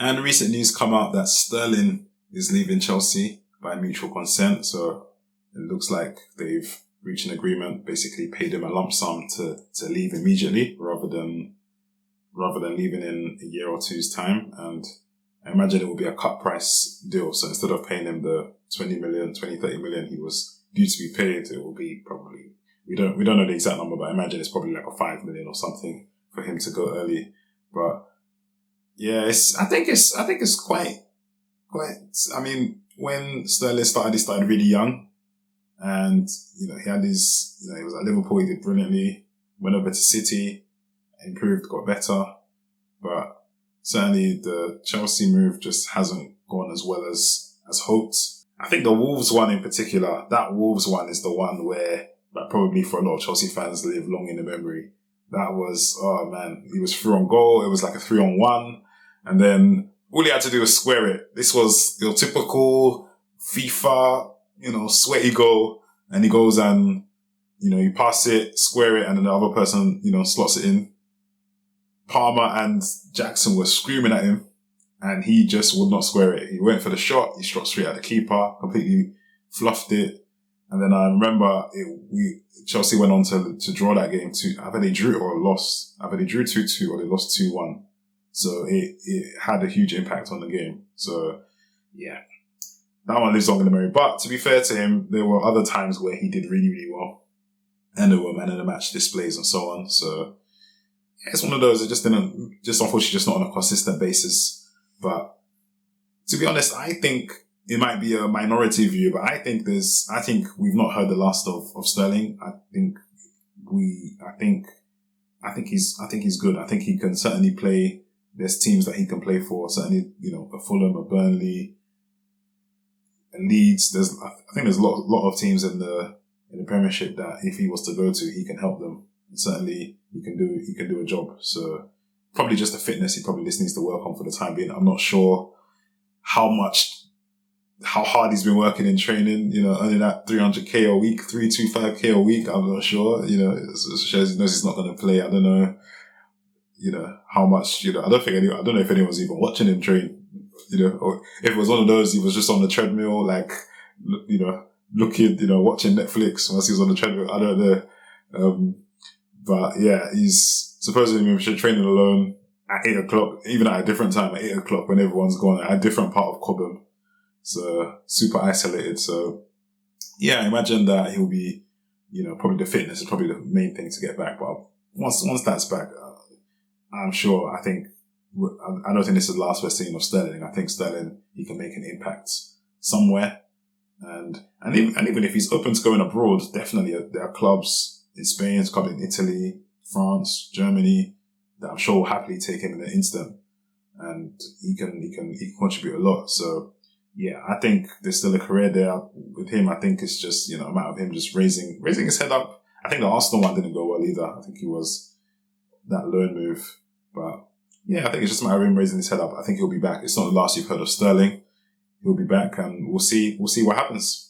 And recent news come out that Sterling is leaving Chelsea by mutual consent. So it looks like they've reached an agreement, basically paid him a lump sum to leave immediately rather than leaving in a year or two's time. And I imagine it will be a cut price deal. So instead of paying him the 30 million he was due to be paid, it will be probably, we don't know the exact number, but I imagine it's probably like a 5 million or something for him to go early. But yeah, I think it's quite, I mean, when Sterling started, he started really young. And, he had his, he was at Liverpool, he did brilliantly, went over to City, improved, got better. But certainly the Chelsea move just hasn't gone as well as hoped. I think the Wolves one in particular, that Wolves one is the one where, like, probably for a lot of Chelsea fans live long in the memory. That was, oh man, he was through on goal. It was like a 3-on-1. And then all he had to do was square it. This was your typical FIFA, sweaty goal. And he goes and, you pass it, square it, and then the other person, slots it in. Palmer and Jackson were screaming at him, and he just would not square it. He went for the shot. He shot straight at the keeper, completely fluffed it. And then I remember Chelsea went on to draw that game either they drew or lost. Either they drew 2-2 or they lost 2-1. So it had a huge impact on the game. So yeah, that one lives on in the memory. But to be fair to him, there were other times where he did really, really well. And there were man of the match displays and so on. So yeah, it's one of those that unfortunately just not on a consistent basis. But to be honest, I think it might be a minority view, but I think we've not heard the last of Sterling. I think he's good. I think he can certainly play. There's teams that he can play for. Certainly, a Fulham, a Burnley, a Leeds. I think there's a lot of teams in the Premiership that if he was to go to, he can help them. And certainly, he can do a job. So probably just the fitness he probably just needs to work on for the time being. I'm not sure how hard he's been working in training, earning that 300k a week, 325k a week. I'm not sure, it shows he knows he's not going to play. I don't know, how much, I don't know if anyone's even watching him train, or if it was one of those, he was just on the treadmill, like, looking, watching Netflix whilst he was on the treadmill. I don't know. But yeah, he's supposedly been training alone at 8 o'clock, even at a different time at 8 o'clock when everyone's gone at a different part of Cobham. So super isolated. So yeah, I imagine that he'll be, probably the fitness is probably the main thing to get back. But once that's back, I'm sure, I don't think this is the last we're seeing of Sterling. I think Sterling, he can make an impact somewhere. And even if he's open to going abroad, definitely there are clubs in Spain, there's clubs in Italy, France, Germany, that I'm sure will happily take him in an instant. And he can contribute a lot. So yeah, I think there's still a career there with him. I think it's just, a matter of him just raising his head up. I think the Arsenal one didn't go well either. I think he was that loan move. But yeah, I think it's just a matter of him raising his head up. I think he'll be back. It's not the last you've heard of Sterling. He'll be back and we'll see what happens.